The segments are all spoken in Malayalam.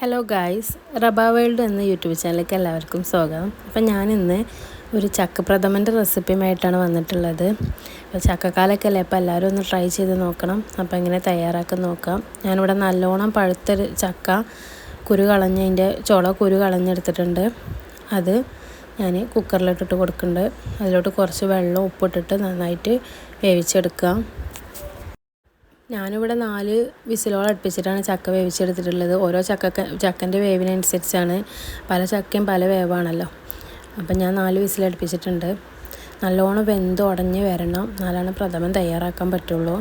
ഹലോ ഗായ്സ്, റബ വേൾഡ് എന്ന യൂട്യൂബ് ചാനലിലേക്ക് എല്ലാവർക്കും സ്വാഗതം. അപ്പം ഞാനിന്ന് ഒരു ചക്കപ്രഥമൻ്റെ റെസിപ്പിയുമായിട്ടാണ് വന്നിട്ടുള്ളത്. അപ്പോൾ ചക്കക്കാലൊക്കെ അല്ലേ, അപ്പോൾ എല്ലാവരും ഒന്ന് ട്രൈ ചെയ്ത് നോക്കണം. അപ്പോൾ എങ്ങനെ തയ്യാറാക്കാൻ നോക്കാം. ഞാനിവിടെ നല്ലോണം പഴുത്തൊരു ചക്ക കുരു കളഞ്ഞതിൻ്റെ കുരു കളഞ്ഞെടുത്തിട്ടുണ്ട്. അത് ഞാൻ കുക്കറിലിട്ടിട്ട് കൊടുക്കുന്നുണ്ട്. അതിലോട്ട് കുറച്ച് വെള്ളം ഉപ്പിട്ടിട്ട് നന്നായിട്ട് വേവിച്ചെടുക്കാം. ഞാനിവിടെ 4 വിസിലോളം അടുപ്പിച്ചിട്ടാണ് ചക്ക വേവിച്ചെടുത്തിട്ടുള്ളത്. ഓരോ ചക്കൻ്റെ വേവിനനുസരിച്ചാണ്. പല ചക്കയും പല വേവാണല്ലോ. അപ്പം ഞാൻ 4 വിസിലടുപ്പിച്ചിട്ടുണ്ട്. നല്ലോണം വെന്ത് ഉടഞ്ഞ് വരണം, എന്നാലാണ് പ്രഥമൻ തയ്യാറാക്കാൻ പറ്റുള്ളൂ.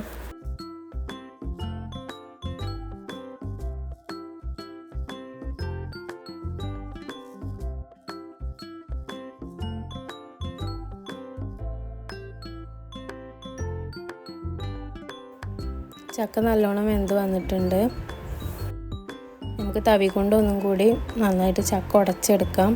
ചക്ക നല്ലോണം വെന്ത് വന്നിട്ടുണ്ട്. നമുക്ക് തവി കൊണ്ട് ഒന്നും കൂടി നന്നായിട്ട് ചക്ക ഉടച്ചെടുക്കാം.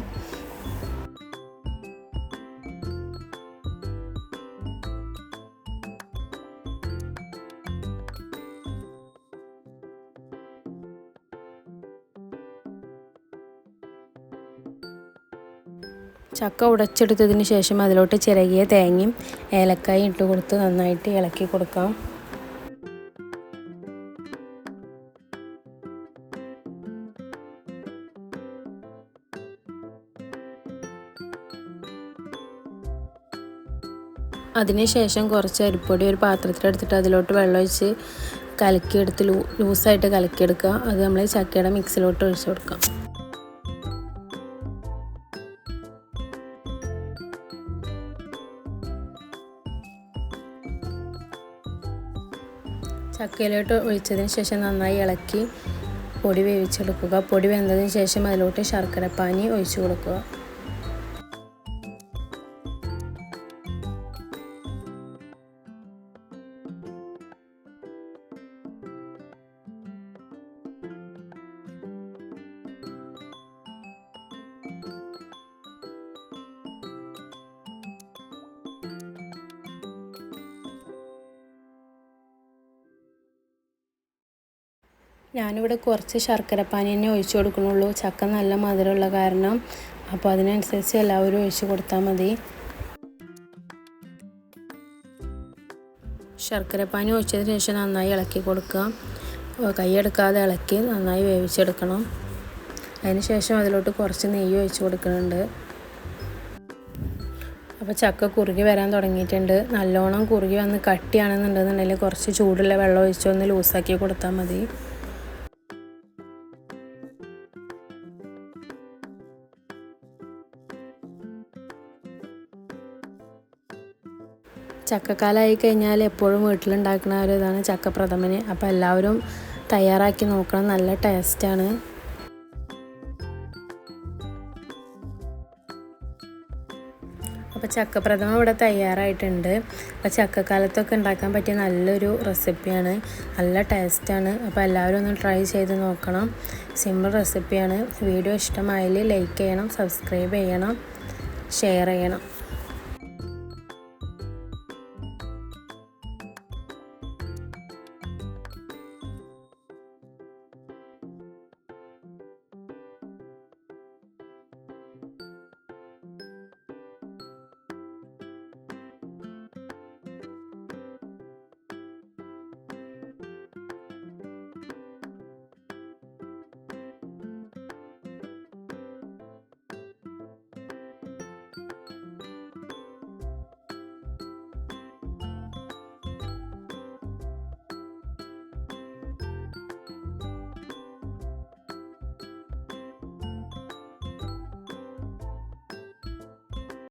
ചക്ക ഉടച്ചെടുത്തതിന് ശേഷം അതിലോട്ട് ചിരകിയ തേങ്ങയും ഏലക്കായും ഇട്ട് കൊടുത്ത് നന്നായിട്ട് ഇളക്കി കൊടുക്കാം. അതിനുശേഷം കുറച്ച് അരിപ്പൊടി ഒരു പാത്രത്തിലെടുത്തിട്ട് അതിലോട്ട് വെള്ളമൊഴിച്ച് കലക്കിയെടുത്ത് ലൂസായിട്ട് കലക്കിയെടുക്കുക. അത് നമ്മൾ ചക്കയുടെ മിക്സിലോട്ട് ഒഴിച്ച് കൊടുക്കാം. ചക്കയിലോട്ട് ഒഴിച്ചതിന് ശേഷം നന്നായി ഇളക്കി പൊടി വേവിച്ചെടുക്കുക. പൊടി വെന്തതിന് ശേഷം അതിലോട്ട് ശർക്കരപ്പാനി ഒഴിച്ചു കൊടുക്കുക. ഞാനിവിടെ കുറച്ച് ശർക്കരപ്പാനി തന്നെ ഒഴിച്ചു കൊടുക്കുന്നുള്ളൂ. ചക്ക നല്ല മധുരമുള്ള കാരണം, അപ്പോൾ അതിനനുസരിച്ച് എല്ലാവരും ഒഴിച്ച് കൊടുത്താൽ മതി. ശർക്കരപ്പാനി ഒഴിച്ചതിന് ശേഷം നന്നായി ഇളക്കി കൊടുക്കുക. കൈയെടുക്കാതെ ഇളക്കി നന്നായി വേവിച്ചെടുക്കണം. അതിന് ശേഷം അതിലോട്ട് കുറച്ച് നെയ്യ് ഒഴിച്ച് കൊടുക്കുന്നുണ്ട്. അപ്പോൾ ചക്ക കുറുകി വരാൻ തുടങ്ങിയിട്ടുണ്ട്. നല്ലോണം കുറുകി വന്ന് കട്ടിയാണെന്നുണ്ടെന്നുണ്ടെങ്കിൽ കുറച്ച് ചൂടുള്ള വെള്ളം ഒഴിച്ച് ഒന്ന് ലൂസാക്കി കൊടുത്താൽ മതി. ചക്കക്കാലമായി കഴിഞ്ഞാൽ എപ്പോഴും വീട്ടിലുണ്ടാക്കുന്ന ഒരു ഇതാണ് ചക്കപ്രഥമന്. അപ്പോൾ എല്ലാവരും തയ്യാറാക്കി നോക്കണം, നല്ല ടേസ്റ്റാണ്. അപ്പോൾ ചക്കപ്രഥമൻ ഇവിടെ തയ്യാറായിട്ടുണ്ട്. അപ്പോൾ ചക്കക്കാലത്തൊക്കെ ഉണ്ടാക്കാൻ പറ്റിയ നല്ലൊരു റെസിപ്പിയാണ്, നല്ല ടേസ്റ്റാണ്. അപ്പോൾ എല്ലാവരും ഒന്ന് ട്രൈ ചെയ്ത് നോക്കണം. സിമ്പിൾ റെസിപ്പിയാണ്. വീഡിയോ ഇഷ്ടമായാൽ ലൈക്ക് ചെയ്യണം, സബ്സ്ക്രൈബ് ചെയ്യണം, ഷെയർ ചെയ്യണം.